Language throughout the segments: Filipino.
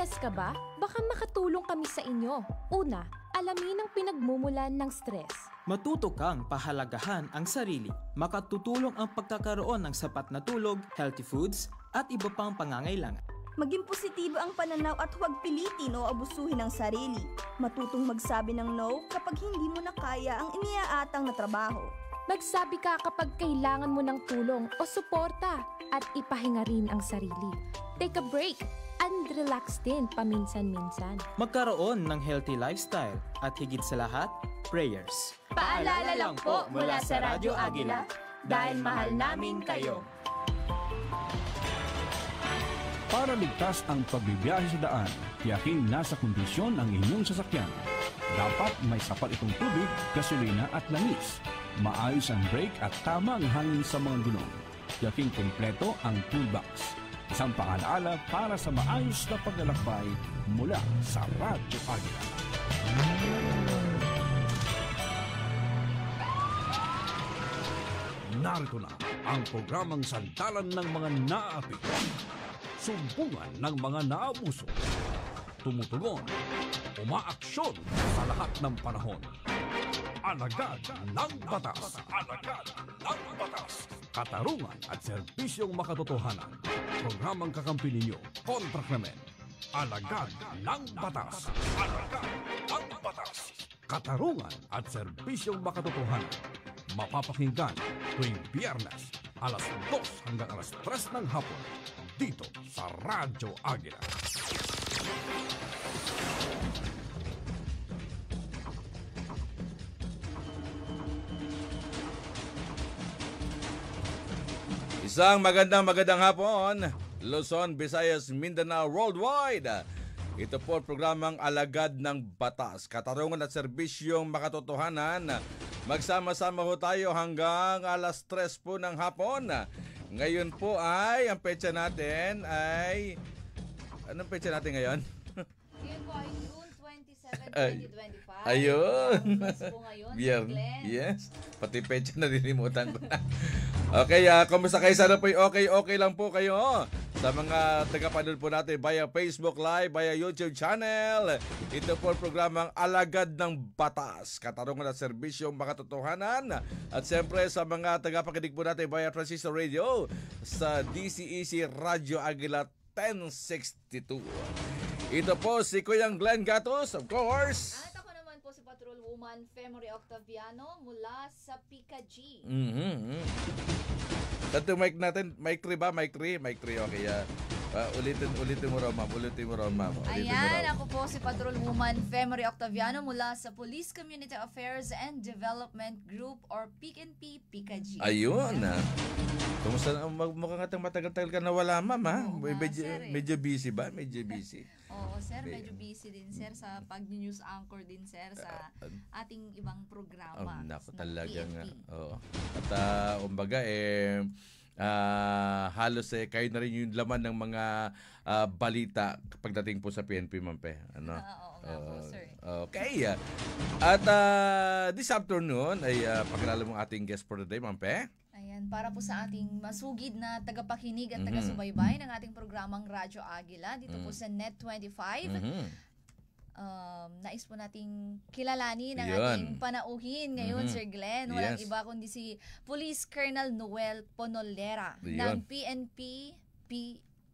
Na-stress ka ba? Baka makatulong kami sa inyo. Una, alamin ang pinagmumulan ng stress. Matuto kang pahalagahan ang sarili. Makatutulong ang pagkakaroon ng sapat na tulog, healthy foods, at iba pang pangangailangan. Maging positibo ang pananaw at huwag pilitin o abusuhin ang sarili. Matutong magsabi ng no kapag hindi mo na kaya ang iniaatang na trabaho. Magsabi ka kapag kailangan mo ng tulong o suporta at ipahinga rin ang sarili. Take a break and relax din paminsan-minsan. Magkaroon ng healthy lifestyle at higit sa lahat, prayers. Paalala lang po mula sa Radyo Agila, dahil mahal namin kayo. Para ligtas ang pagbibiyahe sa daan, tiyaking nasa kondisyon ang inyong sasakyan. Dapat may sapat itong tubig, gasolina at langis. Maayos ang brake at tama ang hangin sa mga gulong. Tiyaking kumpleto ang toolbox. Isang paalaala para sa maayos na paglalakbay mula sa Radyo Agila. Narito na ang programang sandalan ng mga naapi. Sumbungan ng mga naabuso. Tumutugon, umaaksyon sa lahat ng panahon. Alagad ng batas. Alagad ng batas. Katarungan at serbisyong makatotohanan. Programang kakampi ninyo kontra krimen. Alagad ng batas. Alagad ng batas. Katarungan at serbisyong makatotohanan. Mapapakinggan tuwing Biyernes, alas 2 hanggang alas 3 ng hapon. Dito sa Radyo Agila. Isang magandang hapon, Luzon, Visayas, Mindanao, worldwide. Ito po ang programang Alagad ng Batas, katarungan at serbisyong makatotohanan. Magsama-sama ho tayo hanggang alas 3 po ng hapon. Ngayon po ay, ang petsa natin ay... Anong petsa natin ngayon? Ngayon po ay June 27, 2025. Ayun. Yes po ngayon, Glenn. Yes. Pati petsa nalilimutan ko na. Okay, kumusta kayo? Sana po okay lang po kayo. Sa mga tagapanood po natin via Facebook Live, via YouTube channel. Ito po ang programang Alagad ng Batas, katarungan at serbisyong makatotohanan. At siyempre sa mga tagapakinig po natin via Transistor Radio sa DCEC Radio Agila 1062. Ito po si Kuyang Glenn Gatos, of course. At ako naman po si Patrol Woman Femory Octaviano mula sa Pika G. Ito mic natin, mic 3 ba? Mic 3, okay. Ulitin mo raw, ma'am. Ayan, ako po si Patrol Woman Femory Octaviano mula sa Police Community Affairs and Development Group or PNP Pika G. Ayun. Kumusta na? Mukhang atang matagal-tagal ka nawala, ma'am, ha? Medyo busy ba? Medyo busy. Oo, sir. Medyo busy din, sir, sa pag-news anchor din, sir, sa ating ibang programa. Naku, talaga nga. Oo. At, umbaga, halos kayo na rin yung laman ng mga balita pagdating po sa PNP, ma'am, pe. Ano? Oo nga po, sir. Okay. At this afternoon ay pakilala mo ating guest for the day, ma'am, pe. Ayan, para po sa ating masugid na tagapakinig at taga-subaybay ng ating programang Radyo Agila dito po sa Net 25. Nais po nating kilalanin ang ating panauhin ngayon, Sir Glenn. Walang iba kundi si Police Colonel Noel Ponolera ng PNP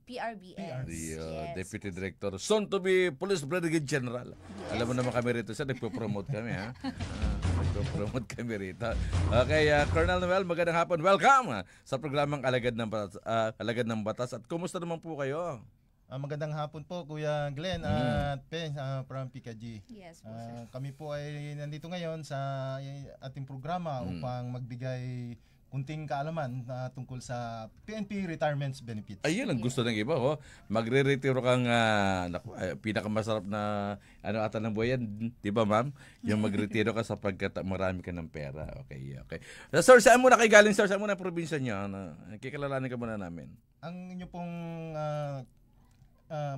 PRBS. Deputy Director, soon to be Police Brigade General. Alam mo naman kami rito, sir, nagpo-promote kami, ha? Nagpo-promote kami rito. Okay, Colonel Noel, magandang hapon. Welcome sa programang Alagad ng Batas. At kumusta naman po kayo? Magandang hapon po, Kuya Glenn at Pen from PKG. Yes po, sir. Kami po ay nandito ngayon sa ating programa upang magbigay kunting kaalaman tungkol sa PNP Retirement Benefits. Ayun ang gusto ng iba, ho. Magre-retiro kang pinakamasarap na ata ng buhay yan, di ba, ma'am? Yung magretiro ka sapagkat marami ka ng pera. Okay. Sir, saan muna kayo galing, sir? Saan muna probinsya niyo? Kikalalanin ka muna namin. Ang inyo pong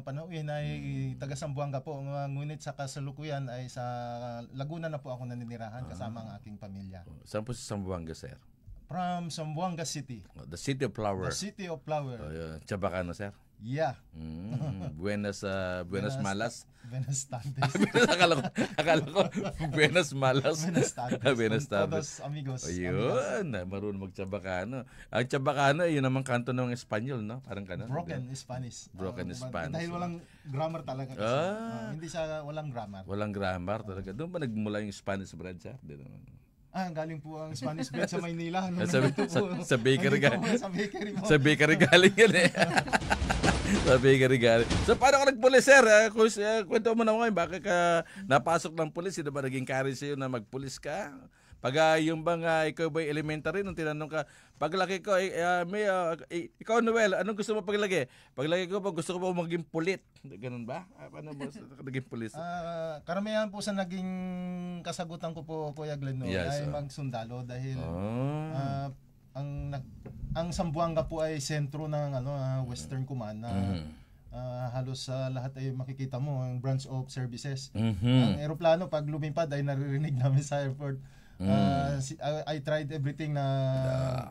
panauhin ay taga Zamboanga po, ngunit sa kasalukuyan ay sa Laguna na po ako naninirahan kasama ang aking pamilya. Saan po sa Zamboanga, sir? From Zamboanga City. The City of Flower. The City of Flower. Chabacano, sir? Yeah. Buenas malas. Buenas tardes. akala ko buenas malas. Buenas tardes. Buenas tardes. Todos amigos. Ayun, marunong magtsabakano. Ang tsabakano, yun naman kanto ng Espanyol, no? Parang kanon. Broken Spanish. Broken Spanish. Dahil walang grammar talaga. Kasi. Hindi siya walang grammar. Walang grammar talaga. Doon ba nagmula yung Spanish bread, sir? Galing po ang Spanish bread sa Maynila. Sa bakery Sa bakery galing yan eh. Sa bakery galing. So paano ka nagpulis, sir? Kwento mo naman ngayon, bakit ka napasok ng pulis? Sino ba naging carry sa'yo na magpulis ka? Pag yung bang ikaw ba'y elementary, nung tinanong ka, paglaki ko, ikaw Noel, anong gusto mo paglaki? Paglaki ko, gusto ko pa maging pulit. Ganun ba? Paano mo naging pulis? Karamihan po sa naging kasagutan ko po, Kuya Glenn, ay magsundalo dahil ang Zamboanga po ay sentro ng Western Command na halos lahat ay makikita mo ang branch of services. Ang eroplano pag lumipad ay naririnig namin sa airport. I tried everything na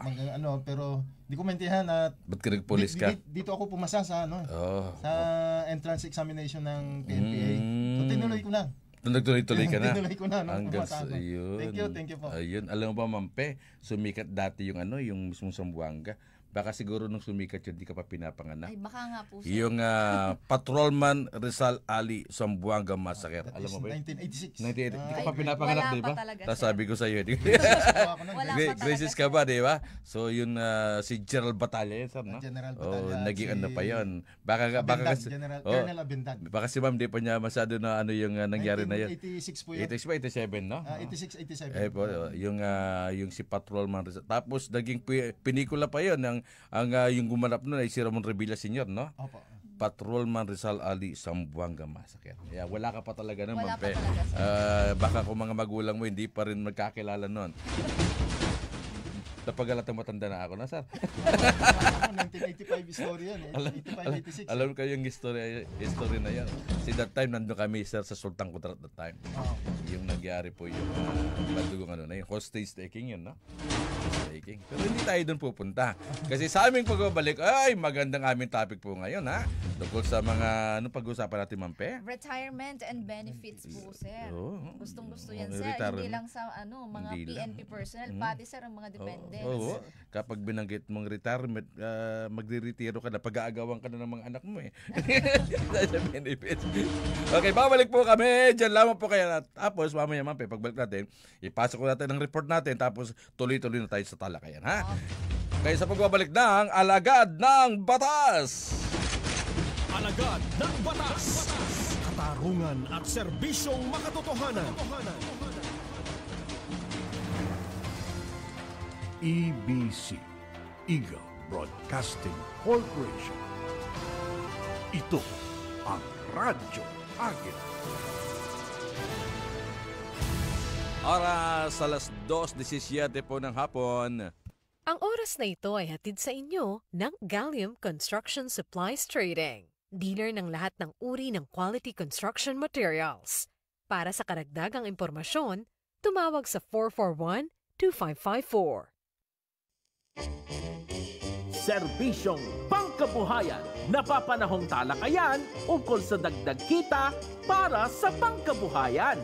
pero di ko maintindihan na ba't ka nagpulis ka? Dito ako pumasa sa sa entrance examination ng PNPA. So tinuloy ko na. Nagtuloy-tuloy ka na. Tinuloy ko na Hanggang ayun. Thank you po. Ayun, alam mo ba, Mampe, sumikat dati yung yung mismong Zamboanga. Baka siguro nung sumikat yun, di ka pa pinapanganak. Ay, baka nga po. Yung Patrolman Rizal Ali Zamboanga Massacre. Alam mo ba yun? 1986. Di ka pa pinapanganak, di ba? Tapos sabi ko sa iyo. Gracious ka ba, di ba? So yun si General Batalla yun, sir, no? General Batalla. Naging ano pa yun. Colonel Abendad. Baka si Ma'am di pa niya masyado na yung nangyari na yun. 86 po yun. 86 ba? 87, no? 86, 87. Yung si Patrolman Rizal. Tapos naging pelikula pa yun yung gumanap nun ay si Ramon Revilla Sr., no? Opo. Patrolman Rizal Ali Zamboanga Massacre. Wala ka pa talaga nun, Wala Mampe. pa talaga, Baka kung mga magulang mo hindi pa rin magkakilala nun. Napagalat ang matanda na ako na, sir. 1985 story yan. 85, 86. Alam ko yung history na yan. Si that time, nandun kami, sir, sa Sultan Kudarat that time. Yung nangyari po yung bandugong yung hostage taking yun, no? Taking. Pero hindi tayo doon pupunta. Kasi sa aming pagbabalik, ay, magandang aming topic po ngayon, ha? Tungkol sa mga, pag-usapan natin, Mampe? Retirement and benefits po, sir. Gustong-gusto yan, sir. Retirement. Hindi lang sa, mga Hindi PNP personnel, pati, sir, ang mga dependents. Oo. Kapag binanggit mong retirement, magre-retiro ka na, pag-aagawan ka na ng mga anak mo eh. Sa benefits. Okay, babalik po kami. Diyan lamang po kayo. Tapos, mamaya, Mampe, pagbalik natin, ipasok ko natin ang report natin, tapos tuloy-tuloy na tayo sa talakayan, ha? Kaya sa pagbabalik ng Alagad ng Batas. Alagad ng Batas. Katarungan at serbisyong makatotohanan. EBC, Eagle Broadcasting Corporation. Ito ang Radyo Agila. Oras alas 2:17 po ng hapon. Ang oras na ito ay hatid sa inyo ng Gallium Construction Supplies Trading. Dealer ng lahat ng uri ng quality construction materials. Para sa karagdagang impormasyon, tumawag sa 441-2554. Serbisyong pangkabuhayan, napapanahong talakayan ukol sa dagdag kita para sa pangkabuhayan.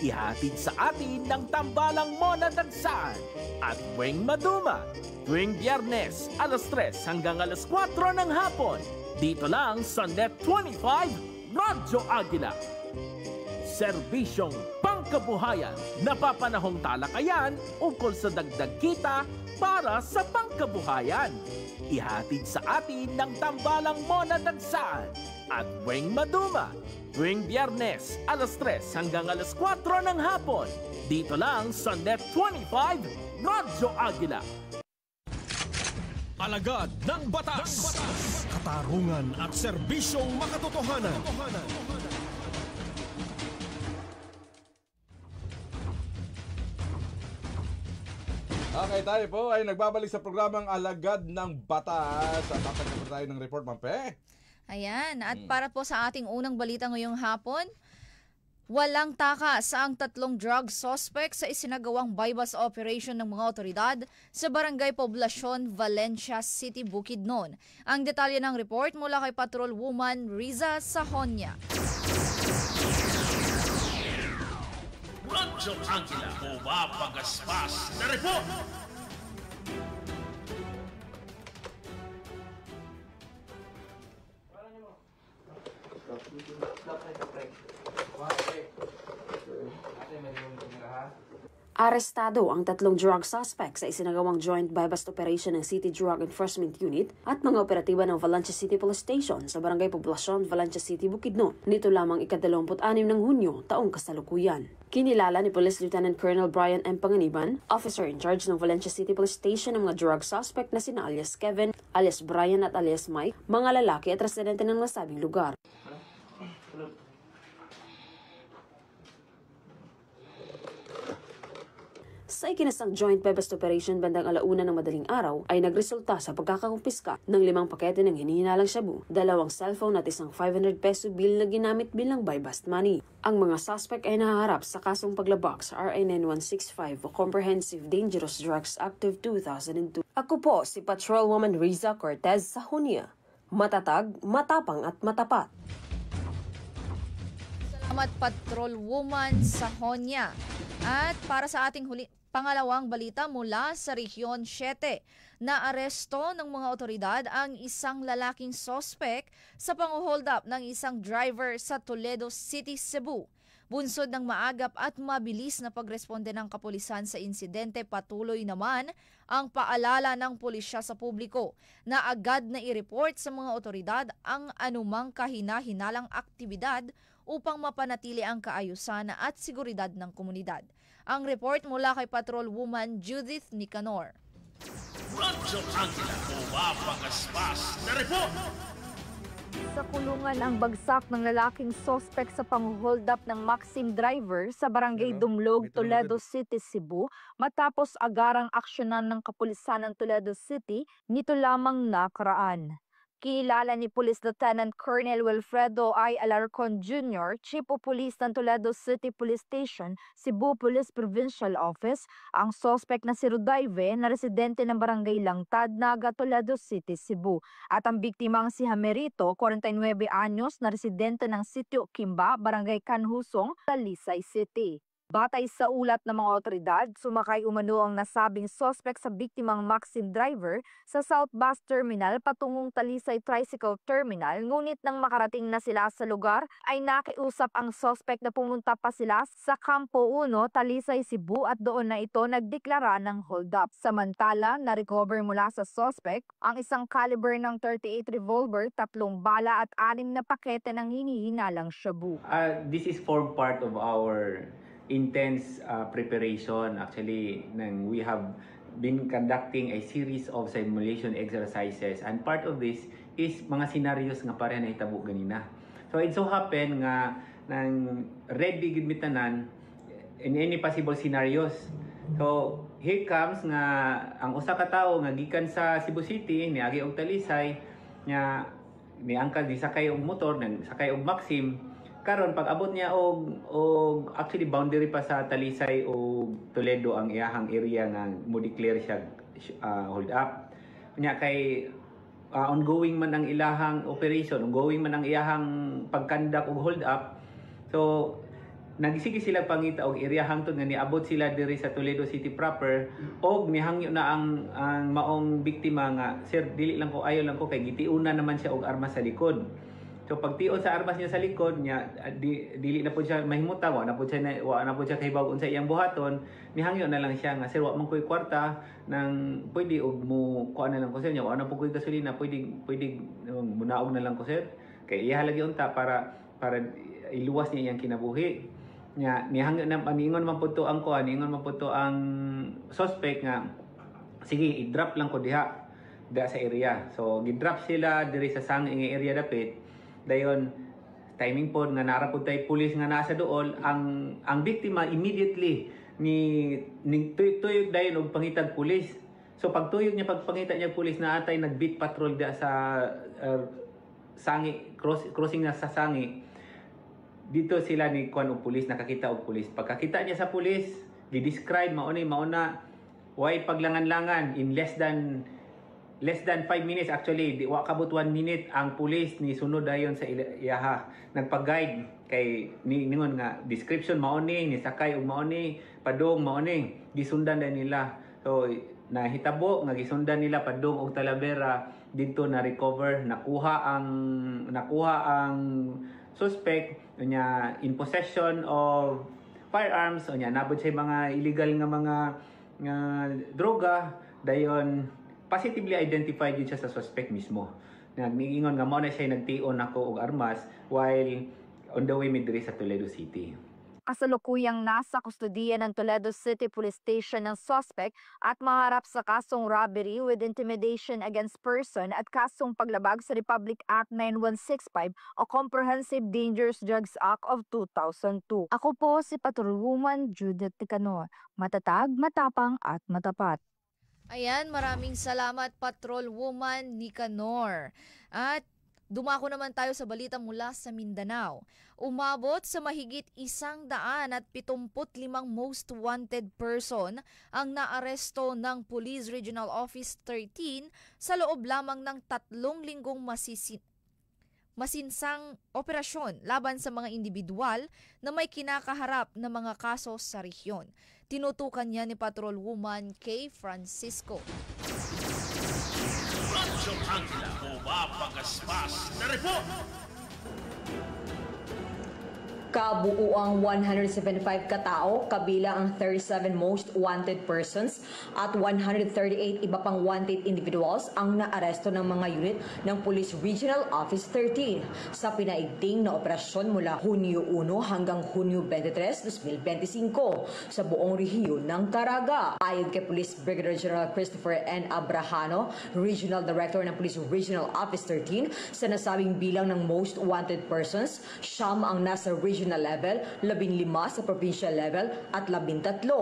Ihatid sa atin ng tambalang Mona Dagsaan at Weng Maduma tuwing Biyernes alas 3 hanggang alas 4 ng hapon. Dito lang sa Net 25 Radyo Agila. Serbisyong pangkabuhayan, napapanahong talakayan ukol sa dagdag kita para sa pangkabuhayan. Ihatid sa atin ng tambalang Mona Dagsaan at Weng Maduma tuwing Biyernes alas 3 hanggang alas 4 ng hapon. Dito lang sa Net 25 Radyo Agila. Alagad ng Batas. Katarungan at serbisyong makatotohanan. Okay, tayo po ay nagbabalik sa programang Alagad ng Batas. At tatagyan tayo ng report, Mampe. Ayan, at para po sa ating unang balita ngayong hapon, Walang takas ang 3 drug suspect sa isinagawang bypass operation ng mga otoridad sa Barangay Poblacion, Valencia City, Bukidnon. Ang detalye ng report mula kay Patrolwoman Riza Sahonia. Radyo Angela, bumapagaspas na report! Arestado ang 3 drug suspects sa isinagawang joint bypass operation ng City Drug Enforcement Unit at mga operatiba ng Valencia City Police Station sa Barangay Poblacion, Valencia City, Bukidnon. Nito lamang ika-26 ng Hunyo, taong kasalukuyan. Kinilala ni Police Lieutenant Colonel Brian M. Panganiban, officer in charge ng Valencia City Police Station, ng mga drug suspect na sina alias Kevin, alias Brian at alias Mike, mga lalaki at residente ng nasabing lugar. Sa ikinasang joint bypass operation bandang 1:00 ng madaling araw ay nagresulta sa pagkakakumpiska ng 5 pakete ng hinihinalang shabu, 2 cellphone at isang 500 peso bill na ginamit bilang bypass money. Ang mga suspect ay nahaharap sa kasong paglabag sa RA 9165 o Comprehensive Dangerous Drugs Act of 2002. Ako po si Patrolwoman Riza Cortez Sahonia. Matatag, matapang at matapat. Salamat Patrolwoman Sahonia. At para sa ating pangalawang balita mula sa Rehiyon 7, na aresto ng mga otoridad ang isang lalaking suspect sa pang-hold up ng isang driver sa Toledo City, Cebu. Bunsod ng maagap at mabilis na pagresponde ng kapulisan sa insidente, patuloy naman ang paalala ng pulisya sa publiko na agad na i-report sa mga otoridad ang anumang kahina-hinalang aktibidad upang mapanatili ang kaayusan at seguridad ng komunidad. Ang report mula kay Patrolwoman Judith Nicanor. Radyo Angela, bumapagaspas na report! Sa kulungan ang bagsak ng lalaking suspect sa pang-hold up ng Maxim driver sa Barangay Dumlog, Toledo City, Cebu matapos agarang aksyonan ng kapulisan ng Toledo City nito lamang nakaraan. Kilala ni Police Lieutenant Colonel Wilfredo I. Alarcon Jr., Chief of Police ng Toledo City Police Station, Cebu Police Provincial Office, ang suspect na si Rodaive na residente ng Barangay Langtad, Naga, Toledo City, Cebu. At ang biktimang si Jamerito, 49 anyos, na residente ng Sitio Kimba, Barangay Canhusong, Talisay City. Batay sa ulat ng mga otoridad, sumakay umano ang nasabing suspect sa biktimang Maxim driver sa South Bus Terminal patungong Talisay Tricycle Terminal, ngunit nang makarating na sila sa lugar ay nakiusap ang suspect na pumunta pa sila sa Campo 1, Talisay, Cebu at doon na ito nagdeklara ng hold up. Samantala, na-recover mula sa suspect ang isang caliber ng .38 revolver, 3 bala at 6 na pakete ng hinihinalang shabu. This is form part of our intense preparation. Actually, we have been conducting a series of simulation exercises, and part of this is mga scenarios nga pareha na hitabo ganina. So it so happen nga nang ready gid mitanan in any possible scenarios. So here comes nga ang usa ka tawo nga gikan sa Cebu City niagi og Talisay nya niangkal di sakay og motor nang sakay og Maxim. Karon pag abot niya og actually boundary pa sa Talisay o Toledo ang iyahang area nga mo declare siya hold up. Nya kay ongoing man ang ilahang operation, ongoing man ang iyahang pagkandak og hold up. So nagisigi sila pangita og area hangtod nga niabot sila diri sa Toledo City proper og nihangyo na ang maong biktima nga, sir dili lang ko, ayo lang ko kay gitiuna naman siya og armas sa likod. So pagtion sa armas niya sa likod niya, dili na po siya mahimuta, wa na po siya kahibaw unsa iyang buhaton, nihangyo na lang siya nga, sir wa man koy kwarta nang pwede og mo kuan na lang ko sir niya, wa na po koy gasolina, pwede munaog na lang ko sir kay iya lagi unta para iluwas niya iyang kinabuhi niya. Nihangyo na paningon man pudto ang kuan, ningon man pudto ang suspect nga sige i-drop lang ko diha sa area. So gi-drop sila diri sa sanging area dapit. Dayon timing pod nga nara pud tay pulis nga nasa dool, ang biktima immediately ni tuyog dayon og pangitag pulis. So pagtuyog niya, pagpangita niya pulis, na atay nag-beat patrol da sa sangi, crossing na sa sangi. dito sila ni kuan og pulis, nakakita og pulis. Pagkakita niya sa pulis, gi-describe mauna way paglangan-langan in less than 5 minutes. Actually, di wa kabot 1 minute ang pulis ni sunod dayon sa iyaha. Nagpag-guide kay ningon nga description mauni, ni sakay og mauni, padong mauni, gisundan na nila. So nahitabo nga gisundan nila padong og Talavera, dito na recover, nakuha ang suspect nya in possession of firearms, nya nabot siya mga illegal nga droga, dayon positively identified yun siya sa suspect mismo. Nagningon nga mo na siya nagtion ako og armas while on the way midri sa Toledo City. Kasalukuyang nasa kustudiya ng Toledo City Police Station ng suspect at maharap sa kasong robbery with intimidation against person at kasong paglabag sa Republic Act 9165 o Comprehensive Dangerous Drugs Act of 2002. Ako po si Patrolwoman Judith Ticanor, matatag, matapang at matapat. Ayan, maraming salamat Patrolwoman Nicanor. At dumako naman tayo sa balita mula sa Mindanao. Umabot sa mahigit 175 most wanted person ang naaresto ng Police Regional Office 13 sa loob lamang ng 3 linggong masinsang operasyon laban sa mga individual na may kinakaharap na mga kaso sa rehiyon. Tinutukan niya ni Patrolwoman Kay Francisco. Radyo Angela, bumapagaspas na report! Kabuuang 175 katao, kabilang ang 37 most wanted persons at 138 iba pang wanted individuals ang naaresto ng mga unit ng Police Regional Office 13 sa pinaigting na operasyon mula Hunyo 1 hanggang Hunyo 23, 2025 sa buong rehiyon ng Caraga. Ayon kay Police Brigadier General Christopher N. Abrahano, Regional Director ng Police Regional Office 13, sa nasabing bilang ng most wanted persons, 9 ang nasa regional level, 15 sa provincial level at 13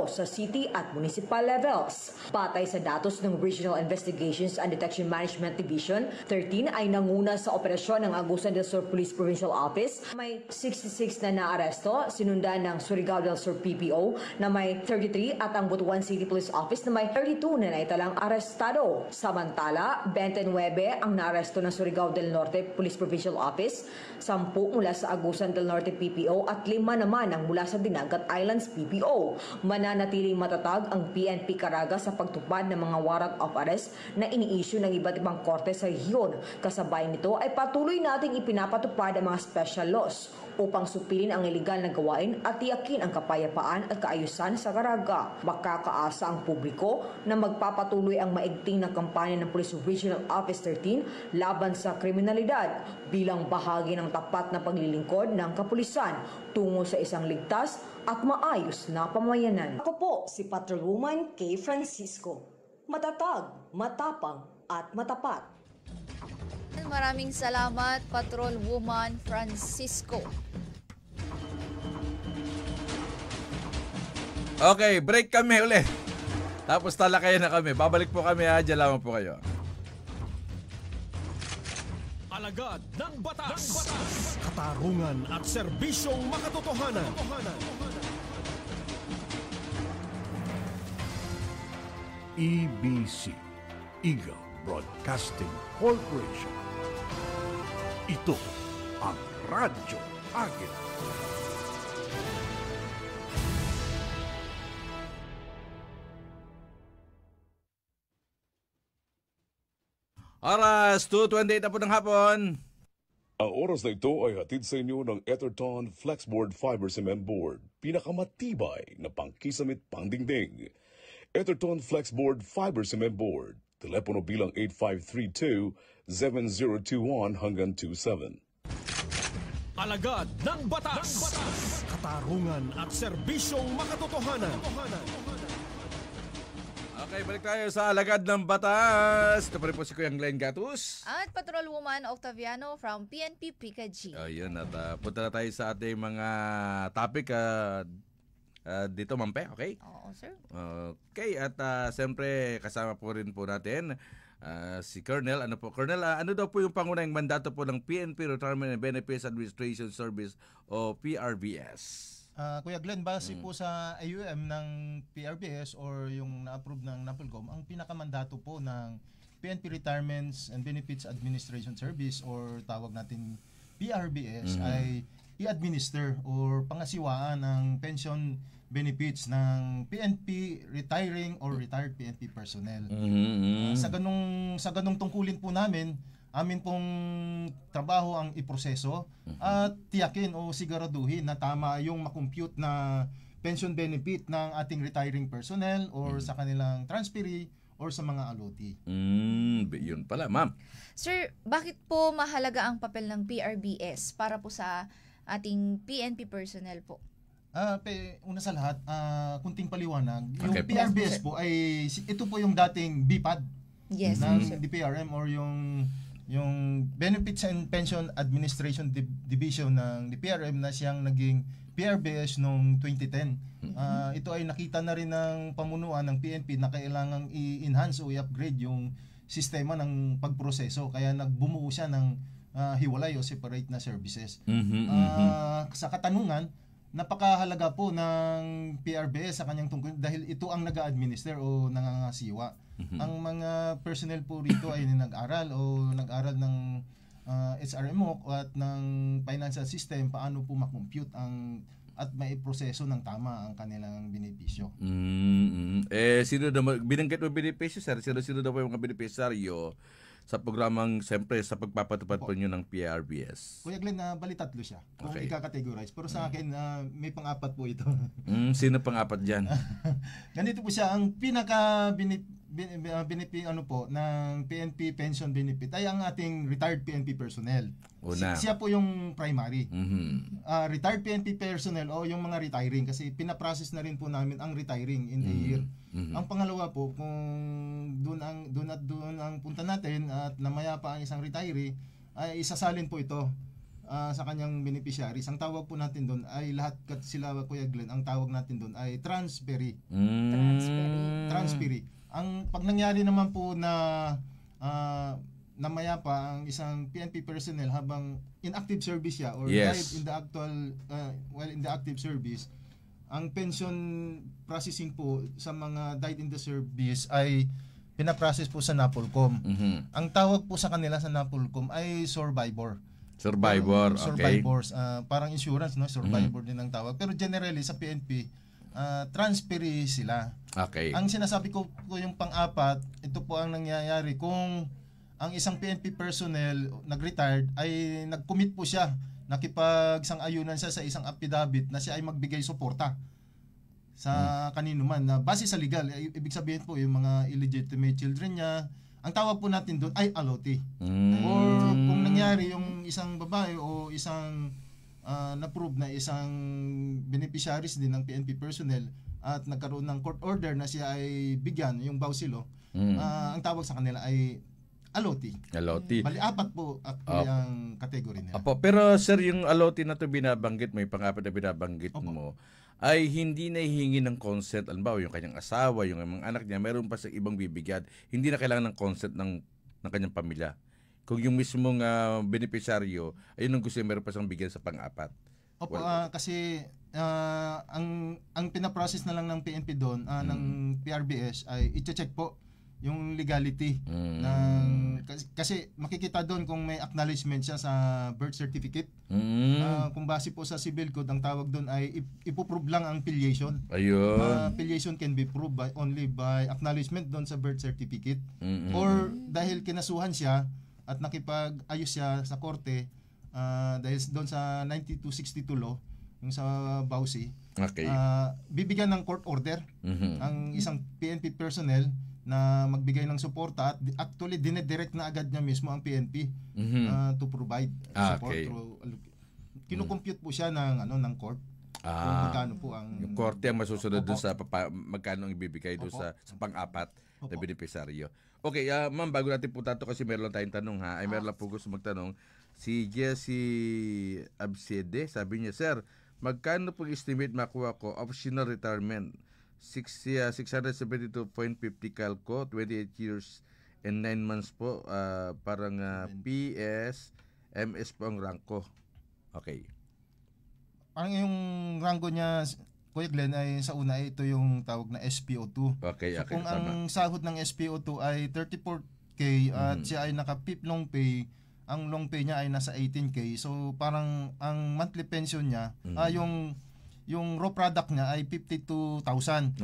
sa city at municipal levels. Batay sa datos ng Regional Investigations and Detection Management Division, 13 ay nanguna sa operasyon ng Agusan del Sur Police Provincial Office. May 66 na naaresto, sinundan ng Surigao del Sur PPO na may 33 at ang Butuan City Police Office na may 32 na naitalang arestado. Samantala, 29 ang naaresto ng Surigao del Norte Police Provincial Office, 10 mula sa Agusan del Norte PPO at 5 naman ang mula sa Dinagat Islands PPO. Mananatiling matatag ang PNP Caraga sa pagtupad ng mga warrant of arrest na ini-issue ng iba't ibang korte sa rehiyon. Kasabay nito ay patuloy nating ipinapatupad ang mga special laws upang supilin ang iligal na gawain at tiyakin ang kapayapaan at kaayusan sa Caraga. Makakaasa ang publiko na magpapatuloy ang maigting na kampanya ng Police Regional Office 13 laban sa kriminalidad bilang bahagi ng tapat na paglilingkod ng kapulisan tungo sa isang ligtas at maayos na pamayanan. Ako po si Patrolwoman Kay Francisco. Matatag, matapang at matapat. Maraming salamat Patrolwoman Francisco. Okay, break kami ulit. Tapos talakayan na kami. Babalik po kami ha. Diyan lamang po kayo. Alagad ng batas. Katarungan at serbisyong makatotohanan. EBC, Eagle Broadcasting Corporation. Ito ang Radyo Agila. Oras, 2:28 na po ng hapon. Ang oras na ito ay hatid sa inyo ng Etherton Flexboard Fiber Cement Board. Pinakamatibay na pangkisamit pangdingding. Etherton Flexboard Fiber Cement Board. Telepono bilang 8532-7021 hanggang 27. Alagad ng batas. Katarungan at serbisyong makatotohanan. Okay, balik tayo sa Alagad ng Batas. Ito pa rin po si Kuya Glenn Gatus. At Patrolwoman Octaviano from PNP PKG. Ayun, at punta na tayo sa ating mga topic dito, Mampe, okay? Oo, sir. Okay, at siyempre kasama po rin po natin si Colonel. Ano po, Colonel, ano daw po yung pangunahing mandato po ng PNP Retirement and Benefits Administration Service o PRBS? Kuya Glenn, base po sa AUM ng PRBS or yung na-approve ng NAPOLCOM, ang pinakamandato po ng PNP Retirements and Benefits Administration Service or tawag natin PRBS ay i-administer or pangasiwaan ng pension benefits ng PNP retiring or retired PNP personnel. Sa ganung tungkulin po namin, amin pong trabaho ang iproseso at tiyakin o siguraduhin na tama yung makompute na pension benefit ng ating retiring personnel or sa kanilang transferee or sa mga aloti. Yun pala, ma'am. Sir, bakit po mahalaga ang papel ng PRBS para po sa ating PNP personnel po? Una sa lahat, kunting paliwanag. Yung PRBS po ay ito po yung dating BPAD ng DPRM or yung Benefits and Pension Administration Division ng DPRM na siyang naging PRBS noong 2010. Ito ay nakita na rin ng pamunuan ng PNP na kailangang i-enhance o i-upgrade yung sistema ng pagproseso. Kaya nagbumuo siya ng hiwalay o separate na services. Sa katanungan, napakahalaga po ng PRBS sa kanyang tungkol dahil ito ang nag-administer o nangangasiwa. Ang mga personnel po rito ay nag-aral ng SRMO at ng financial system paano po makompute at may proseso ng tama ang kanilang benepisyo. Sino daw binanggit mo benepisyo, sir? Sino daw po yung mga benepisaryo sa programang, siyempre, sa pagpapatupad po nyo ng PRBS? Kuya Glenn, bali tatlo siya. Kung ika-categorize. Pero sa akin, may pang-apat po ito. Sino pang-apat dyan? Ganito po siya. Ang ng PNP pension benefit ay ang ating retired PNP personnel. Siya po yung primary. Retired PNP personnel o yung mga retiring kasi pinaprocess na rin po namin ang retiring in the year. Ang pangalawa po, kung doon ang punta natin at namaya pa ang isang retiree, ay isasalin po ito sa kanyang beneficiaries. Ang tawag po natin doon ay lahat sila, Kuya Glenn, ang tawag natin doon ay transferee. Transferee. Pag nangyari naman po na namaya pa ang isang PNP personnel habang inactive service siya or died in the actual while in the active service, ang pension processing po sa mga died in the service ay pinaprocess po sa NAPOLCOM. Ang tawag po sa kanila sa NAPOLCOM ay survivors. Survivors, parang insurance, no? Survivor din ang tawag. Pero generally sa PNP, transferee sila. Ang sinasabi ko yung pang-apat, ito po ang nangyayari kung ang isang PNP personnel nag-retired ay nag-commit po siya, nakipagsang-ayunan siya sa isang affidavit na siya ay magbigay suporta sa kanino man na base sa legal. Ibig sabihin po yung mga illegitimate children niya, ang tawag po natin doon ay aloti. Or kung nangyari yung isang babae o isang na-prove na isang beneficiaries din ng PNP personnel at nagkaroon ng court order na siya ay bigyan yung bausilo, ang tawag sa kanila ay aloti. Bali, apat po ang kategory nila. Pero sir, yung aloti na to binabanggit mo, yung pang-apat na binabanggit mo, ay hindi na hihingi ng consent. Alam yung kanyang asawa, yung mga anak niya, mayroon pa sa ibang bibigyan. Hindi na kailangan ng consent ng kanyang pamilya. Kung yung mismong beneficiaryo, ayun ang gusto niya, mayroon pa siyang bigyan sa pang-apat. Kasi ang pinaprocess na lang ng PNP doon, ng PRBS, ay i-check po yung legality kasi makikita doon kung may acknowledgement siya sa birth certificate. Kung base po sa civil code, ang tawag doon ay ipoprove lang ang filiation. Filiation can be proved only by acknowledgement doon sa birth certificate. Or dahil kinasuhan siya at nakipag-ayos siya sa korte dahil doon sa 9262 law, yung sa Bausi, bibigyan ng court order ang isang PNP personnel na magbigay ng suporta at actually dinedirect na agad niya mismo ang PNP to provide support. Kinukompute po siya ng court kung magkano po ang yung korte ang masusunod doon sa magkano ang ibibigay doon sa pang-apat na beneficiaryo. Okay, ma'am, bago natin po tato kasi meron lang tayong tanong ay meron lang po gusto magtanong. Si Jessie Absede, sabi niya, sir, magkano po estimate makuha ko optional retirement? 672.50 calco, 28 years and 9 months po. Parang PS, MS po ang ranko. Okay. Parang yung rango niya, Kuya Glenn, ay sa una ito yung tawag na SPO2. Okay, so kung ang sahod ng SPO2 ay 34K at siya ay naka-PIP long pay, ang long pay niya ay nasa 18K. So parang ang monthly pension niya, yung raw product niya ay 52,000.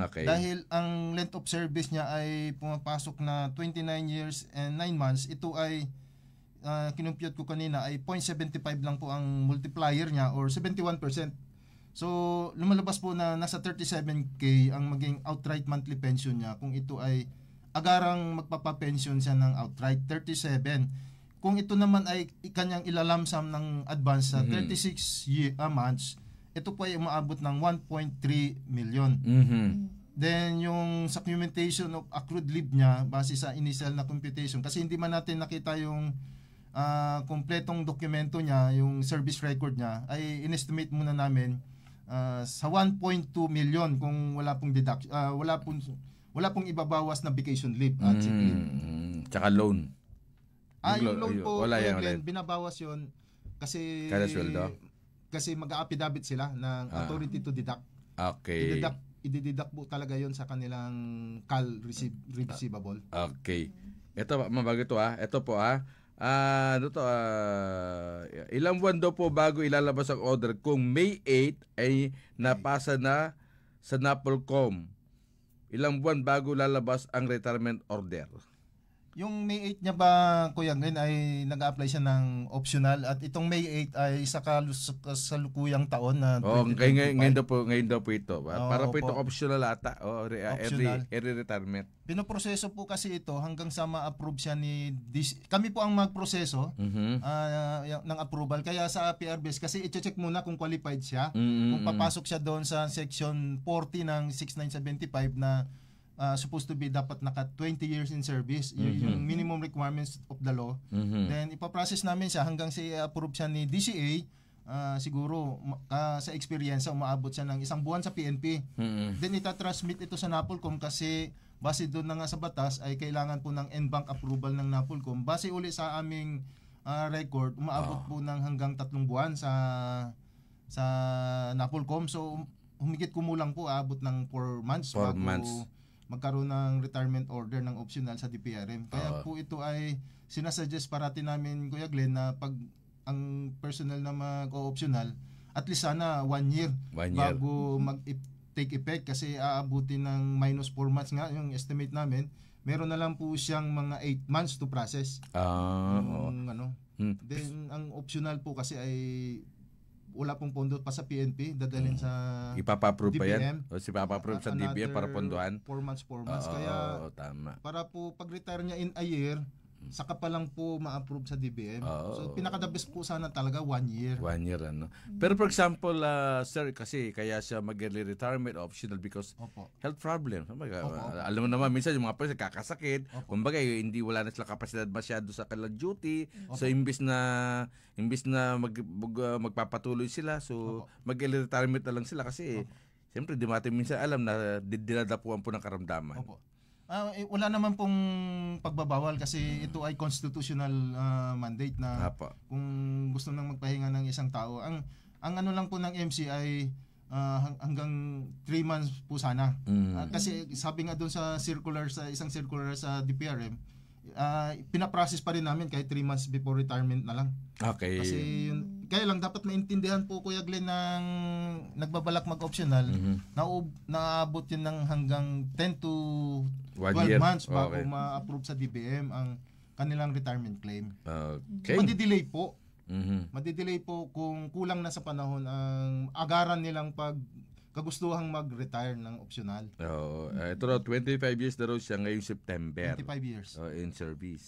Okay. Dahil ang length of service niya ay pumapasok na 29 years and 9 months, ito ay kinumpute ko kanina ay 0.75 lang po ang multiplier niya or 71%. So lumalabas po na nasa 37K ang maging outright monthly pension niya kung ito ay agarang magpapapension siya ng outright 37. Kung ito naman ay kanyang ilalamsam ng advance sa 36 months, ito po ay umaabot ng 1.3 million. Then yung supplementation of accrued leave niya base sa initial na computation, kasi hindi man natin nakita yung kompletong dokumento niya, yung service record niya, ay inestimate muna namin sa 1.2 million kung wala pong deduction, wala pong ibabawas na vacation leave at sick leave. Tsaka loan. Yung loan po, wala yan, binabawas yun kasi kada sweldo. Kasi mag-a-affidavit sila ng authority to deduct. Okay. I-deduct po talaga yon sa kanilang CAL receivable. Okay. Ito, mabago ito Ito po ilang buwan daw po bago ilalabas ang order kung May 8 ay napasa na sa NAPOLCOM? Ilang buwan bago lalabas ang retirement order? Yung May 8 niya ba, Kuya Glenn, ay nag-a-apply siya ng optional at itong May 8 ay sa kasalukuyang taon na 2025. Ngayon daw po ito. Para po ito optional ata. Early retirement. Pinoproseso po kasi ito hanggang sa ma-approve siya ni kami po ang magproseso ng approval. Kaya sa PRBS kasi i-check muna kung qualified siya. Kung papasok siya doon sa section 40 ng 6975 na supposed to be dapat naka 20 years in service, yung minimum requirements of the law. Then ipaprocess namin siya hanggang sa i-approve siya ni DCA. Siguro sa experience umaabot siya ng 1 buwan sa PNP. Then itatransmit ito sa NAPOLCOM kasi base doon na nga sa batas ay kailangan po ng en-bank approval ng NAPOLCOM. Base uli sa aming record, umaabot po ng hanggang 3 buwan sa NAPOLCOM. So humigit kumulang po aabot ng 4 months bago magkaroon ng retirement order ng optional sa DPRM. Kaya po ito ay sinasuggest parati namin, Kuya Glenn, na pag ang personnel na mag-optional, at least sana 1 year bago mag-take effect kasi aabutin ng minus 4 months nga yung estimate namin. Meron na lang po siyang mga 8 months to process. Then ang optional po kasi ay wala pong pondo pa sa PNP, dadalhin sa ipapa-approve pa DBM, yan? O si papa-approve sa DBM para pondohan? 4 months. Kaya tama. Para po pag-retire niya in a year, saka pa lang po ma-approve sa DBM. So pinaka-the best po sana talaga 1 year. 1 year Pero for example, sir, kasi kaya siya mag-early retirement optional because health problem. Alam mo naman, minsan yung mga pala kakasakit, kumbaga hindi wala na sila kapasidad masyado sa kanilang duty. So imbis na magpapatuloy sila, so mag-early retirement na lang sila kasi siyempre di natin minsan alam na dinadapuan po ng karamdaman. Wala naman pong pagbabawal kasi ito ay constitutional mandate na kung gusto nang magpahinga ng isang tao. Ang ano lang po ng MC ay hanggang 3 months po sana. Kasi sabi nga doon sa isang circular sa DPRM, pinaprocess pa rin namin kahit 3 months before retirement na lang. Okay. Kasi kaya lang dapat maintindihan po, Kuya Glenn, ng nagbabalak mag-optional, naabot yun ng hanggang 10 to 12 months bago ma-approve sa DBM ang kanilang retirement claim. Okay. Madidelay po. Madidelay po kung kulang na sa panahon ang agaran nilang kagustuhang mag-retire ng optional. Ito raw, 25 years na raw siya ngayong September. 25 years. In service.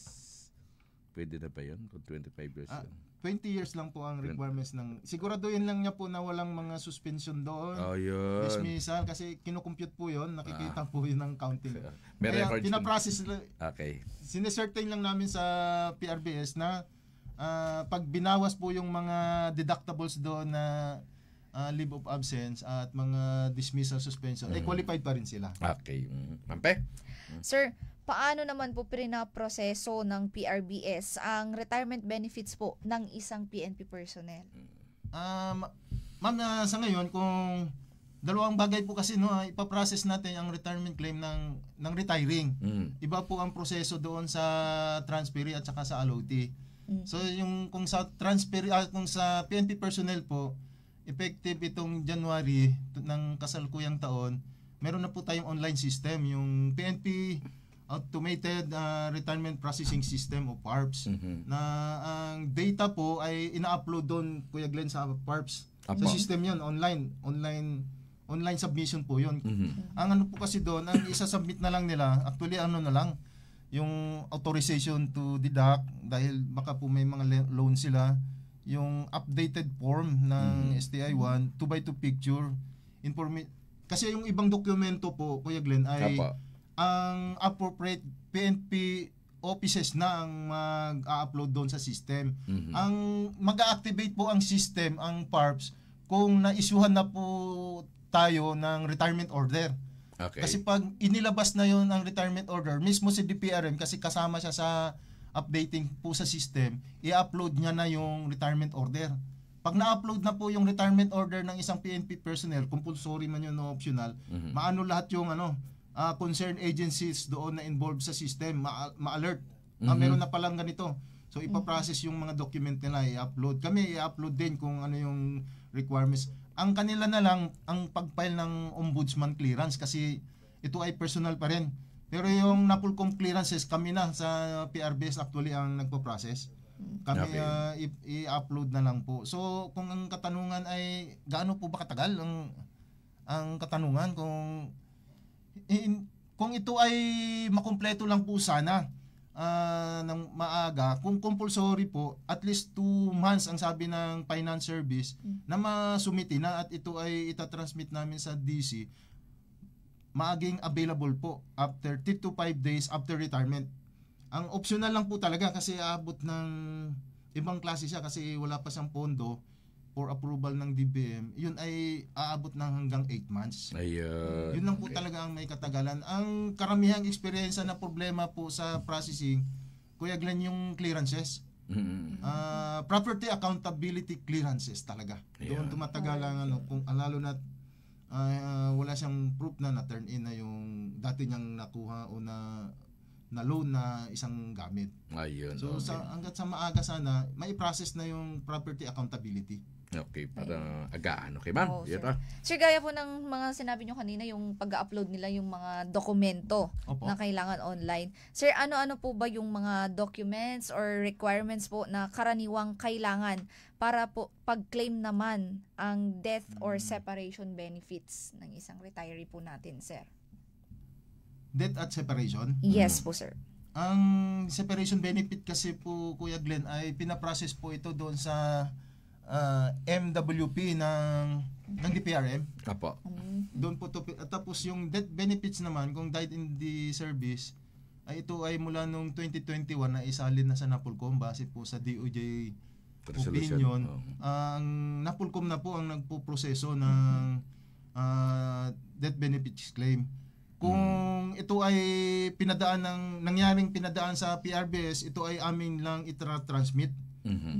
Pwede na ba yun? Kung 25 years 20 years lang po ang requirements ng... Siguraduhin lang niya po na walang mga suspension doon. Yun. Dismissal kasi kinukompute po yun. Nakikita po yun ng counting. May Kaya pinaprocess. Okay. Sinecertain lang namin sa PRBS na pag binawas po yung mga deductibles doon na leave of absence at mga dismissal, suspension, ay qualified pa rin sila. Okay. Mampe? Sir, paano naman po pinaproseso ng PRBS ang retirement benefits po ng isang PNP personnel? Ma'am, sa ngayon, kung dalawang bagay po kasi ipaprocess natin ang retirement claim ng retiring. Iba po ang proseso doon sa transferee at saka sa allotee. So kung sa kung sa PNP personnel po, effective itong January ng kasalukuyang taon, meron na po tayong online system, yung PNP Automated Retirement Processing System o PARPS, na ang data po ay ina-upload doon, Kuya Glenn, sa PARPS. Sa system yun, online submission po yun. Ang ano po kasi doon, ang isa-submit na lang nila, actually na lang, yung authorization to deduct, dahil baka po may mga loan sila, yung updated form ng STI1, 2x2 picture, kasi yung ibang dokumento po, Kuya Glenn, ay ang appropriate PNP offices na ang mag-a-upload doon sa system. Ang mag-a-activate po ang system, ang PARPS, kung na-issuehan na po tayo ng retirement order. Kasi pag inilabas na yon ang retirement order, mismo si DPRM, kasi kasama siya sa updating po sa system, i-upload niya na yung retirement order. Pag na-upload na po yung retirement order ng isang PNP personnel, compulsory man yun o optional, maano lahat yung concerned agencies doon na involved sa system, ma-alert. Meron na palang ganito. So ipaprocess yung mga document nila, i-upload. Kami i-upload din kung ano yung requirements. Ang kanila na lang ang pag-file ng ombudsman clearance, kasi ito ay personal pa rin. Pero yung NAPOLCOM clearances, kami na sa PRBS actually ang nagpo-process. Kami i-upload na lang po. So kung ang katanungan ay gaano po ba katagal ang katanungan, kung ito ay makumpleto lang po sana ng maaga, kung compulsory po, at least 2 months ang sabi ng finance service na masumiti na, at ito ay itatransmit namin sa DC, maaging available po after 3 to 5 days after retirement. Ang optional lang po talaga, kasi aabot ng ibang klase siya, kasi wala pa siyang pondo for approval ng DBM, yun ay aabot ng hanggang 8 months. Yun lang po talaga ang may katagalan. Ang karamihang experience na problema po sa processing, Kuya Glenn, yung clearances. Property accountability clearances talaga. Doon tumatagal ang kung lalo na wala siyang proof na na-turn in na yung dati niyang nakuha o na loan na isang gamit. So hanggat sa maaga sana, may process na yung property accountability. Okay, para agaan. Okay, ma'am? Sir, gaya po ng mga sinabi nyo kanina, yung pag-upload nila yung mga dokumento na kailangan online. Sir, ano-ano po ba yung mga documents or requirements po na karaniwang kailangan para po pag-claim naman ang death or separation benefits ng isang retiree po natin, sir? Death at separation? Yes po, sir. Ang separation benefit kasi po, Kuya Glenn, ay pinaprocess po ito doon sa MWP ng DPRM. Doon po to. Tapos yung death benefits naman, kung died in the service, ay ito ay mula nung 2021 na isalin na sa NAPOLCOM base po sa DOJ opinion. Ang NAPOLCOM na po ang nagpo-proseso ng death benefits claim. Kung ito ay nangyaring pinadaan sa PRBS, ito ay amin lang itra-transmit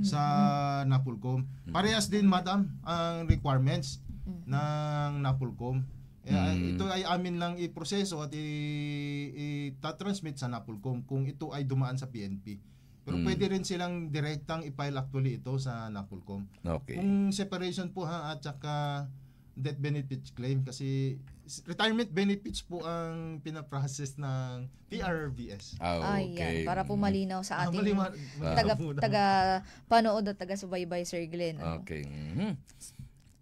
sa NAPOLCOM. Parehas din, madam, ang requirements ng NAPOLCOM. Ito ay amin lang i-proseso at i-transmit sa NAPOLCOM kung ito ay dumaan sa PNP. Pero pwede rin silang direktang i-file actually ito sa NAPOLCOM. Kung separation po at saka death benefits claim, kasi retirement benefits po ang pinaprocess ng PRBS. Ayan, para po malinaw sa ating taga-panood at taga-subaybay, Sir Glenn.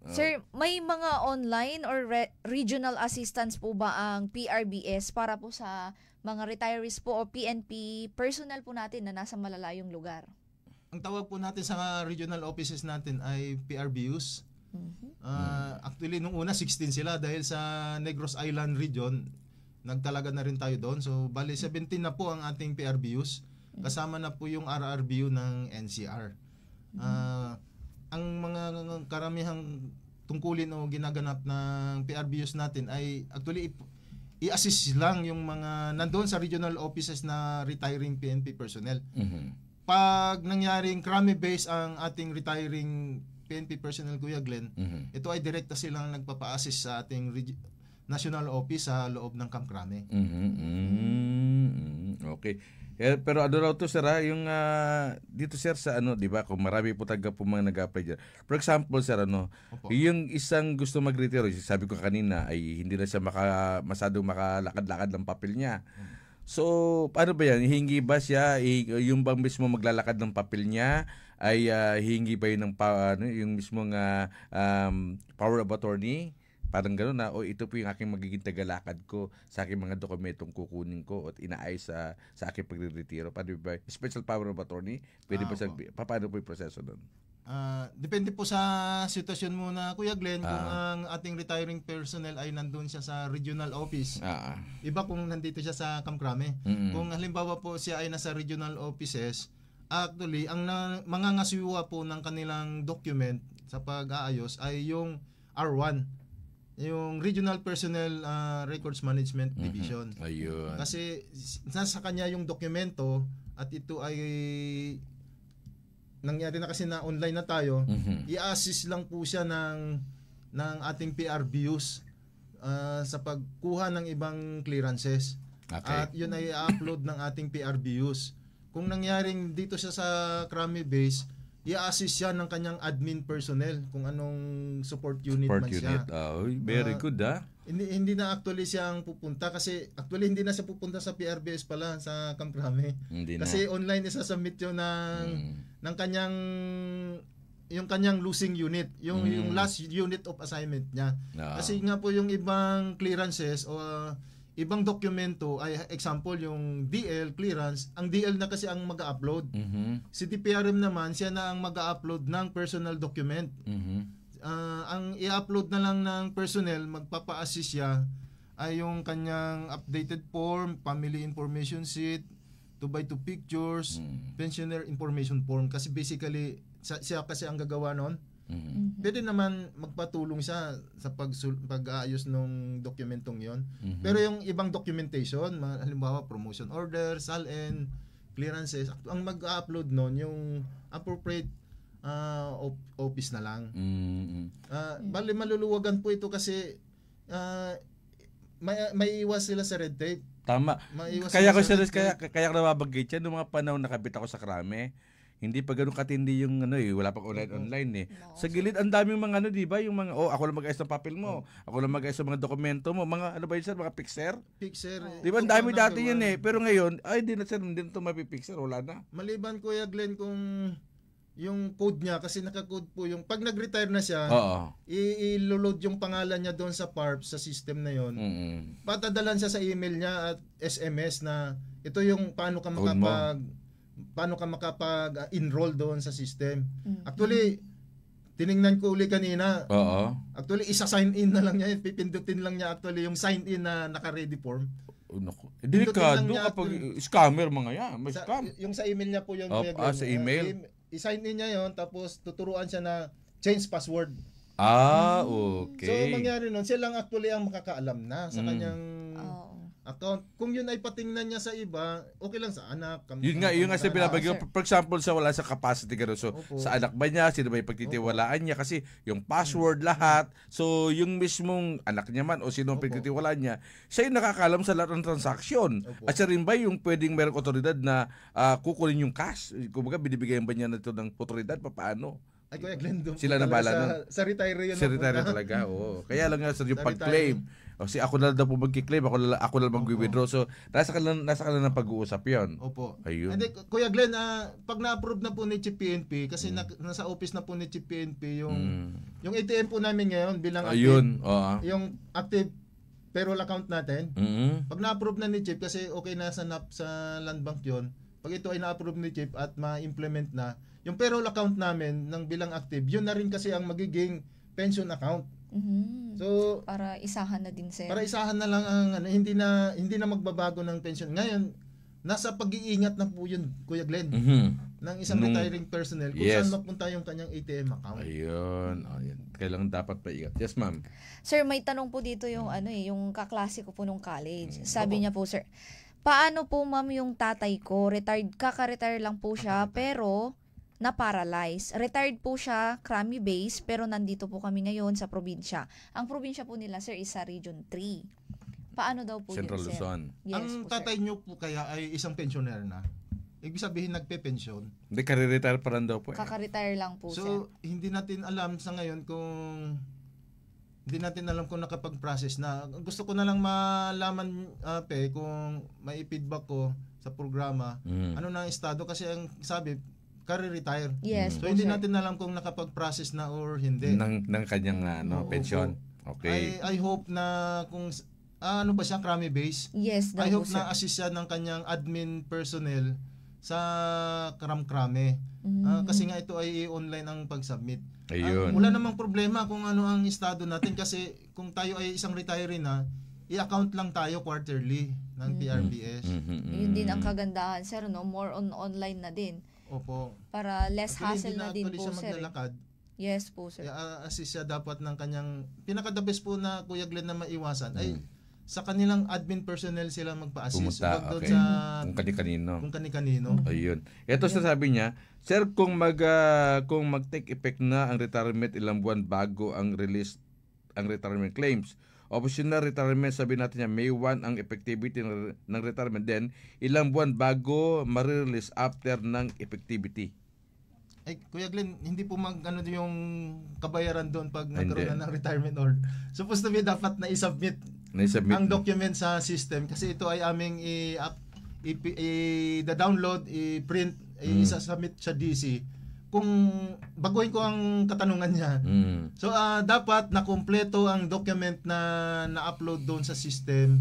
Sir, may mga online or regional assistance po ba ang PRBS para po sa mga retirees po o PNP personnel po natin na nasa malalayong lugar? Ang tawag po natin sa regional offices natin ay PRBUs. Actually, nung una 16 sila dahil sa Negros Island region, nagtalaga na rin tayo doon. So, bali 17 na po ang ating PRBUs. Kasama na po yung RRBU ng NCR. Ang mga karamihang tungkulin o ginaganap ng PRBUs natin ay actually i-assist lang yung mga nandoon sa regional offices na retiring PNP personnel. Pag nangyaring crime-based ang ating retiring PNP personnel, Kuya Glenn, ito ay direkta silang nagpapa-assist sa ating national office sa loob ng Camp Crame. Okay. Pero ano raw to sir, yung dito sir sa ano, 'di ba? Kung marami po taga po mga nag-apply diyan. For example sir, yung isang gusto mag-retire, sabi ko kanina ay hindi na siya masadong makalakad-lakad ng papel niya. So, paano ba yan? Hihingi ba siya yung bang mismo maglalakad ng papel niya ay hihingi ba yun ng yung mismong power of attorney? Parang gano'n na, ito po yung aking magiging tagalakad ko sa aking mga dokumentong kukunin ko at inaayos sa aking pagre-retiro. Paano ba? Special power of attorney? Pwede ba paano po yung proseso doon? Depende po sa sitwasyon mo na, Kuya Glenn, kung ang ating retiring personnel ay nandun siya sa regional office. Iba kung nandito siya sa Camp Crame. Kung halimbawa po siya ay nasa regional offices, actually, ang mga ngasiwa po ng kanilang document sa pag-aayos ay yung R1. Yung Regional Personnel Records Management Division. Ayun. Kasi nasa kanya yung dokumento at ito ay nangyari na kasi na online na tayo. I-assist lang po siya ng ating PRBUs sa pagkuha ng ibang clearances. At yun ay i-upload ng ating PRBUs. Kung nangyaring dito siya sa Crame Base, i-assist siya ng kanyang admin personnel kung anong support unit man siya. Very good Hindi na actually siyang pupunta kasi actually hindi na siya pupunta sa PRBS pala sa Camp Crame. Kasi online isa-submit yun ng kanyang yung kanyang losing unit, yung last unit of assignment niya. Kasi nga po yung ibang clearances o ibang dokumento ay example yung DL clearance, ang DL na kasi ang mag-upload. Si DPRM naman siya na ang mag-upload ng personal document. Ang i-upload na lang ng personnel, magpapa-assist siya ay yung kanyang updated form, family information sheet, 2x2 pictures, pensioner information form kasi basically siya kasi ang gagawa noon. Pwede naman magpatulong siya sa pag-aayos ng dokumentong yon. Pero yung ibang documentation, halimbawa promotion order, SALN, clearances, ang mag-upload nun yung appropriate office na lang. Bali maluluwagan po ito kasi may iwas sila sa red tape. Tama. Kaya nababanggit yan noong mga panahon nakabit ako sa Crame. Hindi pa ganoon katindi yung wala pang online Sa gilid ang daming mga di ba, yung mga ako lang mag-ayos ng papel mo, ako lang mag-ayos ng mga dokumento mo, mga ba yun sir, mga pixer? Di ba ang dami dati yun pero ngayon hindi na to mapipixer, wala na. Maliban Kuya Glenn kung yung code niya kasi naka-code po yung pag nag-retire na siya, i-load yung pangalan niya doon sa PARP sa system na yon. Patadalan siya sa email niya at SMS na ito yung paano ka makapag-enroll doon sa system. Actually, tiningnan ko uli kanina. Actually, isa-sign in na lang niya. Pipindutin lang niya actually yung sign in na naka-ready form. Delikado kapag scammer mga yan. May scam. Yung sa email niya po yung sa email. I-sign in niya yon tapos tuturuan siya na change password. Okay. So, mangyari nun, siya lang actually ang makakaalam na sa kanyang account. Kung yun ay patingnan niya sa iba, okay lang sa anak. Yun nga sa binabagyo. For example, sa wala sa capacity gano'n. So, sa anak ba niya, sino ba yung pagtitiwalaan niya? Kasi yung password lahat. So, yung mismong anak niya man o sino ang pagtitiwalaan niya, siya yung nakakalam sa lahat ng transaksyon. At siya rin ba yung pwedeng merong otoridad na kukunin yung cash? Kumbaga, binibigyan ba niya na ito ng otoridad? Paano? Ay, Kuya Glenn, sila na bala nun. Sa retiree yun. Sa retiree talaga, Kaya lang nga sa yung pag-claim. Kasi ako na daw po mag-claim, ako na mag-withdraw. So, nasa kanila ng pag-uusap yun. Opo. Ayun. Hindi, Kuya Glenn, pag na-approve na po ni Chief PNP, kasi nasa office na po ni Chief PNP, yung ATM po namin ngayon bilang active, yung active payroll account natin, pag na-approve na ni Chief, kasi okay na sa land bank yun, pag ito ay na-approve ni Chief at ma-implement na, yung payroll account namin ng bilang active, yun na rin kasi ang magiging pension account. So, para isahan na din sir. Para isahan na lang ang hindi na magbabago ng pension. Ngayon, nasa pag-iingat na po yun, Kuya Glenn. Ng isang retiring personnel kung saan mapunta yung kanyang ATM account. Ayun. kailangan dapat paigat. Yes, ma'am. Sir, may tanong po dito yung yung kaklase ko po nung college. Sabi niya po, sir, paano po ma'am yung tatay ko? Kaka-retire lang po siya, pero na-paralyze. Retired po siya, Krami Base, pero nandito po kami ngayon sa probinsya. Ang probinsya po nila, sir, is sa Region 3. Paano daw po Central yun, sir? Luzon. Yes, ang po, tatay nyo po kaya ay isang pensioner na? Ibig sabihin nagpe-pensyon. Hindi, kare-retire pa lang daw po. Kaka-retire lang po, sir. So, hindi natin alam sa ngayon kung nakapag-process na. Gusto ko na lang malaman, kung may feedback ko sa programa, ano na ang estado, kasi ang sabi, kare-retire. Yes, so, po, hindi sir. natin alam kung nakapag-process na or hindi. Ng kanyang pension. Okay. I hope na kung ano ba siya, Krami Base? Yes, I daw hope po, sir. na assist siya ng kanyang admin personnel sa Krame. Kasi nga ito ay online ang pag-submit. Ayun. Wala namang problema kung ano ang estado natin, kasi kung tayo ay isang retiree na, i-account lang tayo quarterly ng PRBS. Yun din ang kagandahan, sir, no? More on online na din. Opo. Para less hassle na din Actually, po, siya sir. maglalakad. Yes po, sir. Assist siya dapat ng kanyang, pinaka-the best po na Kuya Glenn na maiwasan ay sa kanilang admin personnel sila magpa-assist. Pumunta, Huwag doon okay. sa Kung kani-kanino. Kung kani-kanino. Ayun. Ito sasabi niya, sir, kung mag-take effect na ang retirement ilang buwan bago ang release ang retirement claims. Optional retirement, sabi natin niya, May 1 ang effectivity ng retirement, then ilang buwan bago ma-release after ng effectivity. Ay, Kuya Glenn, hindi po yung kabayaran doon pag nagkaroon na ng retirement order. Supposed to be dapat na i-submit ang document sa system, kasi ito ay aming i-download, i-print, i-submit sa DC. Kung baguhin ko ang katanungan niya. So dapat na kumpleto ang document na na-upload doon sa system.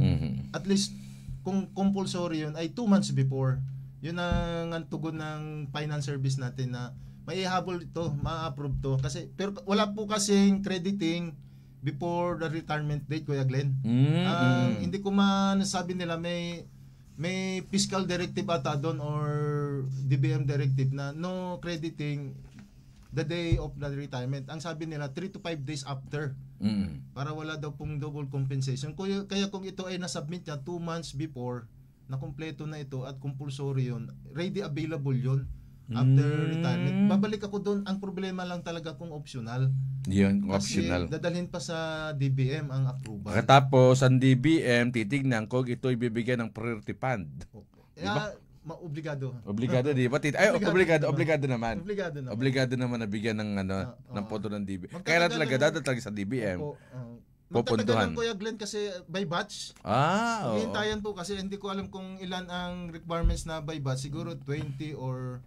At least kung compulsory yun ay 2 months before. Yun ang tugon ng finance service natin na may ihabol ito, ma-approve to. Kasi, pero wala po kasing crediting before the retirement date, Kuya Glenn. Hindi ko masabi nila may fiscal directive ata doon or DBM directive na no crediting the day of the retirement. Ang sabi nila 3 to 5 days after. Para wala daw pong double compensation. Kaya kung ito ay nasubmit niya 2 months before, na kumpleto na ito at compulsory yun, ready available yun after retirement. Babalik ako doon, ang problema lang talaga kung optional. Yun, optional. Kasi dadalhin pa sa DBM ang approval. Katapos ang DBM titignan kung ito ibibigay ng priority fund. Diba? Obligado. Obligado, di ba? Obligado naman. Obligado naman na bigyan ng ng pondo ng DBM. Kaya talaga talaga sa DBM. Magtatagal lang, Kuya Glenn, kasi by batch. Hintayan po kasi hindi ko alam kung ilan ang requirements na by batch. Siguro 20 or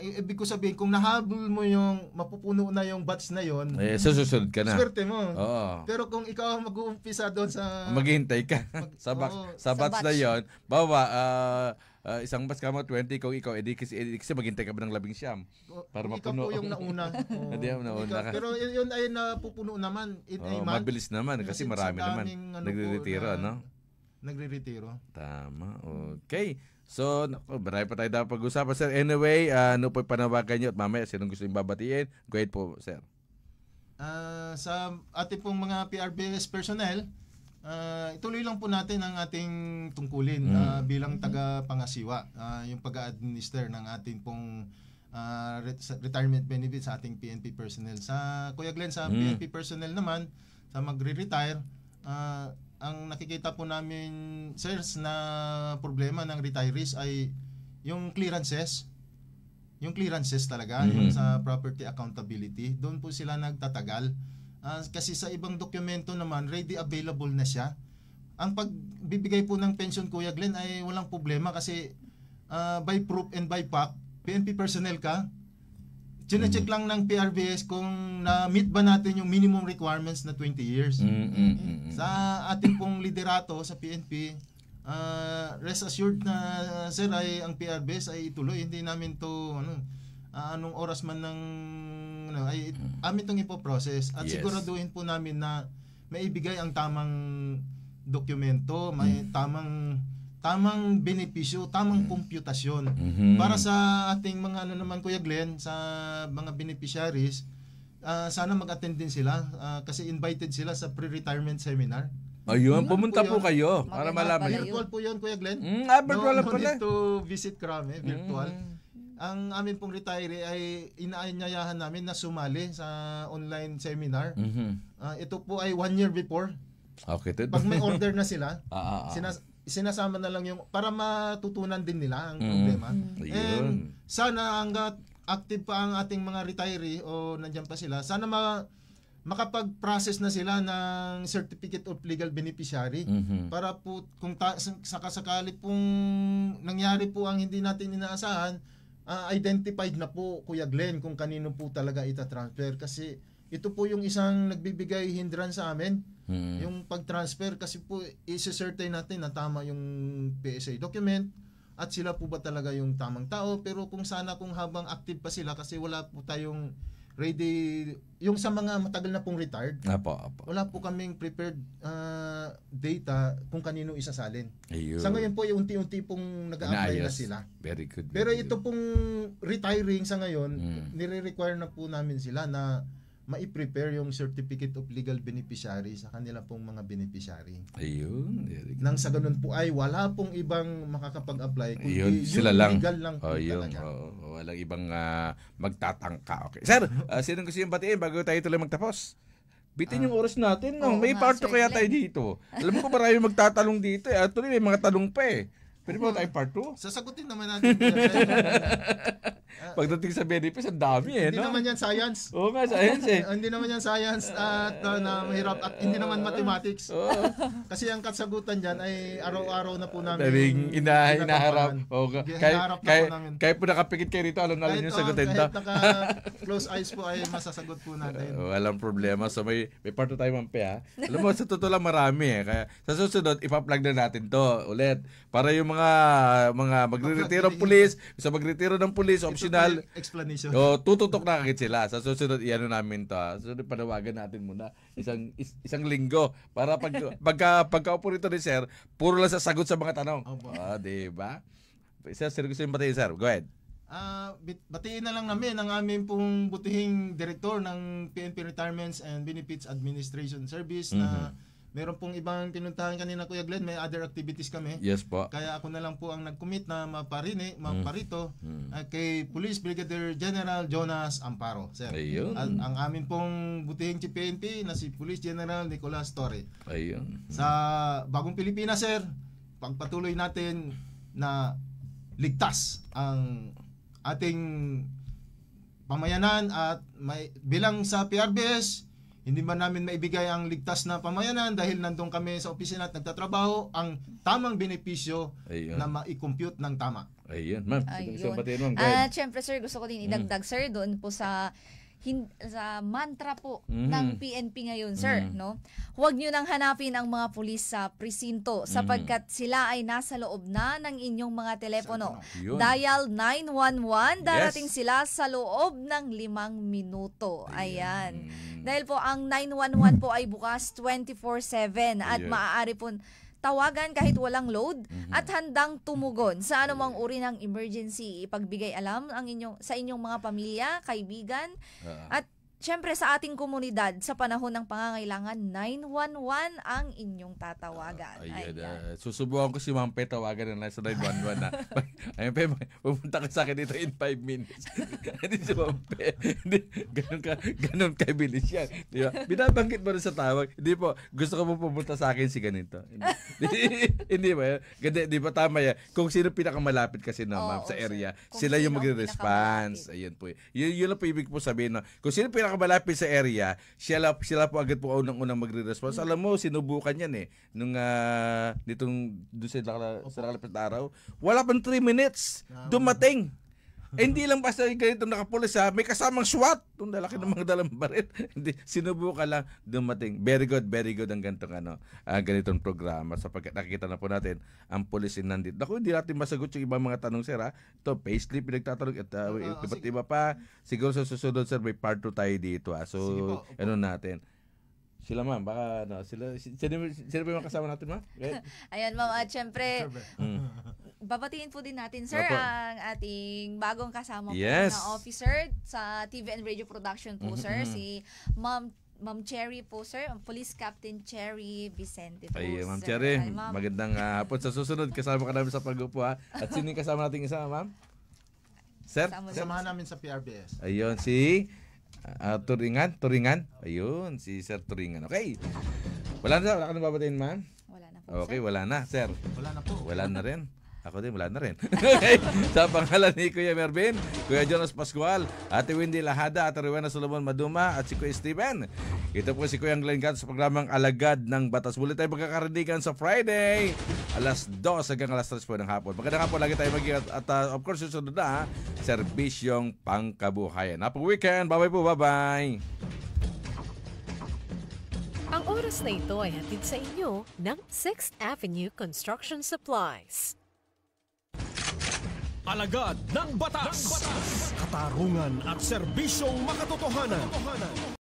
ibig ko sabihin, kung nahabol mo yung mapupuno na yung batch na yon, susunod ka na. Swerte mo. Oo. Pero kung ikaw mag-uumpisa doon sa maghihintay ka sa batch na yon, bawa isang batch ka mo 20, kung ikaw kasi maghintay ka ba ng 19 para mapuno. Ikaw po yung nauna. Hindi mo nauna ka. Pero yun ay napupuno naman in a month. Mabilis naman kasi marami naman nagre-retiro, no? Nagre-retiro. Tama. Okay. So, marami pa tayo dapat pag-usapan, sir. Anyway, ano po panawagan nyo at mamaya sinong gusto yung babatiin? Go ahead po, sir. Sa ating pong mga PRBS personnel, ituloy lang po natin ang ating tungkulin bilang taga-pangasiwa, yung pag-administer ng ating pong retirement benefits sa ating PNP personnel. Sa Kuya Glenn, sa PNP personnel naman, sa magre-retire, ang nakikita po namin, sirs, na problema ng retirees ay yung clearances. Yung clearances talaga, yung sa property accountability. Doon po sila nagtatagal. Kasi sa ibang dokumento naman, ready available na siya. Ang pagbibigay po ng pension, Kuya Glenn, ay walang problema kasi by proof and by fact, PNP personnel ka, chine-check lang ng PRBS kung na-meet ba natin yung minimum requirements na 20 years. Sa ating pong liderato sa PNP, rest assured na, sir, ay ang PRBS ay ituloy. Hindi namin to anong oras man ng ay amin itong ipoprocess at siguraduhin po namin na maibigay ang tamang dokumento, may tamang benepisyo, tamang komputasyon para sa ating mga naman, Kuya Glenn, sa mga beneficiaries, sana mag-attend din sila kasi invited sila sa pre-retirement seminar. Ayun, pumunta po kayo para malaman yun. Virtual po yun, Kuya Glenn. Virtual no pala. need to visit Krame, virtual. Ang amin pong retiree ay inaanyayahan namin na sumali sa online seminar. Ito po ay 1 year before. Okay. Pag may order na sila, sinasama na lang yung para matutunan din nila ang problema. And sana hanggat active pa ang ating mga retiree o nandiyan pa sila, sana makapag-process na sila ng Certificate of Legal Beneficiary para po kung sakasakali pong nangyari po ang hindi natin inaasahan, identified na po, Kuya Glenn, kung kanino po talaga itatransfer. Kasi ito po yung isang nagbibigay hindrance sa amin, yung pag-transfer, kasi po isi-certain natin na tama yung PSA document at sila po ba talaga yung tamang tao. Pero kung habang active pa sila, kasi wala po tayong ready, yung sa mga matagal na pong retired, wala po kaming prepared data kung kanino isasalin. Ayun. Sa ngayon po, yung unti-unti pong nag-a-apply na sila. Very good. Pero ito pong retiring sa ngayon, nire-require na po namin sila na ma-prepare yung Certificate of Legal Beneficiary sa kanila pong mga beneficiary. Ayun. Nang sa ganun po ay wala pong ibang makakapag-apply kundi sila yung lang. legal lang po talaga. Walang ibang magtatangka. Okay. Sir, sino gusto yung batiin bago tayo tuloy magtapos? Bitin yung oras natin. May part 2 kaya tayo dito. Alam ko marami magtatalong dito. Actually, may mga talong pa eh. Pwede ba tayo part 2? Sasagutin naman natin. Pagdating sa benefits, ang dami Hindi naman yan science. Oo nga, science Hindi naman yan science at na mahirap at hindi naman mathematics. Kasi ang kasagutan dyan ay araw-araw na po namin hinaharap. Kahit po nakapikit kayo rito, alam na rin yung sagutin to. Kahit naka-close eyes po ay masasagot po natin. Walang problema. So may part 2 tayo mampi ha. Alam mo, sa totoo lang marami Kaya sa susunod, ipa-plug na natin to ulit. Para yung mga magre-retiro ng pulis, sa magre-retiro ng pulis, optional explanation. Tututok na kagad sila. Sa susunod, iano namin to. Susunod, panawagan natin muna isang linggo para pagka-upo rito ni Sir, puro lang sasagot sa mga tanong. Diba? Sir, gusto yung batiin, Sir? Go ahead. Batiin na lang namin ang aming pong butihing direktor ng PNP Retirements and Benefits Administration Service na meron pong ibang pinuntahan kanina, Kuya Glenn, may other activities kami. Yes po. Kaya ako na lang po ang nag-commit na maparito kay Police Brigadier General Jonas Amparo, Sir. Ayun. Ang amin pong butihing PNP na si Police General Nicolas Torre. Ayun. Sa Bagong Pilipinas, Sir, pagpatuloy natin na ligtas ang ating pamayanan at bilang sa PRBS, hindi ba namin maibigay ang ligtas na pamayanan dahil nandun kami sa opisina at nagtatrabaho ang tamang benepisyo na ma-compute ng tama. Ayun, ma'am. Siyempre, sir, gusto ko din idagdag, sir, doon po sa mantra po ng PNP ngayon, sir, no? Huwag niyo nang hanapin ang mga pulis sa presinto sapagkat sila ay nasa loob na ng inyong mga telepono. Dial 911, darating sila sa loob ng 5 minuto. Ayan. Dahil po ang 911 po ay bukas 24/7 at maaari po tawagan kahit walang load at handang tumugon sa anumang uri ng emergency. Ipagbigay alam sa inyong mga pamilya, kaibigan, at syempre sa ating komunidad sa panahon ng pangangailangan, 911 ang inyong tatawagan. Susubukan ko si Ma'am Pe tawagan na sa 911 na. Ayun Pe, pumunta ka sa akin dito in 5 minutes. Hindi si Ma'am Pe. Ganun kabilis yan. Di ba? Binabanggit mo rin sa tawag. Hindi po, gusto ko mo pumunta sa akin si ganito. Hindi ba? Di ba tama yan? Kung sino pinakamalapit kasi na ma'am sa area, sila yung magre-response. Ayun po. Yun lang po ibig po sabihin. Kung sino pinakamalapit sa area, sila po agad po unang magre-response. Alam mo, sinubukan yan nung doon sa nakalapit na araw. Wala pang 3 minutes. Dumating. Hindi lang basta ganito nakapulis may kasamang SWAT. Itong lalaki ng mga dalang barit. Hindi, sinubukan lang, dumating. Very good ang ganitong programa sapagkat nakikita na po natin ang pulis nandito. Naku, hindi natin masagot yung ibang mga tanong, sir. Ito, payslip, pinagtatanong at iba't iba pa. Siguro sa susunod, sir, may part 2 tayo dito. So, natin. Sila ma'am, sila ba yung kasama natin, ma'am? Ayan ma'am, at syempre, babatiin po din natin, sir, Opo. ang ating bagong kasama po Yes. na officer sa TV and Radio Production po, sir, si Ma'am Cherry po, sir, ang Police Captain Cherry Vicente po, Ay, Ma'am sir. Cherry, Ay, ma'am. magandang hapon. Sa susunod, kasama ka namin sa pag-upo, ha? At sino yung kasama natin isa, ma'am? Sir? Samahan namin sa PRBS. Ayun, si Turingan. Ayun, si Sir Turingan. Okay. Wala ka na babatiin, ma'am? Wala na po, Okay, wala na, sir. Wala na po. Wala na rin. Ako din, wala na rin. Okay. Sa pangalan ni Kuya Mervin, Kuya Jonas Pascual, Ate Wendy Lahada, Ate Rowena Solomon Maduma, at si Kuya Steven. Ito po si Kuya Glenn Gato sa programang Alagad ng Batas. Muli tayo magkakarinigan sa Friday, alas 2 hanggang alas 3 po ng hapon. Magandang hapon, lagi tayo mag-ingat. At of course, susunod na, Serbisyong Pangkabuhayan. Happy weekend. Bye-bye po. Bye-bye. Ang oras na ito ay hatid sa inyo ng 6th Avenue Construction Supplies. Alagad ng batas, katarungan at serbisyong makatotohanan.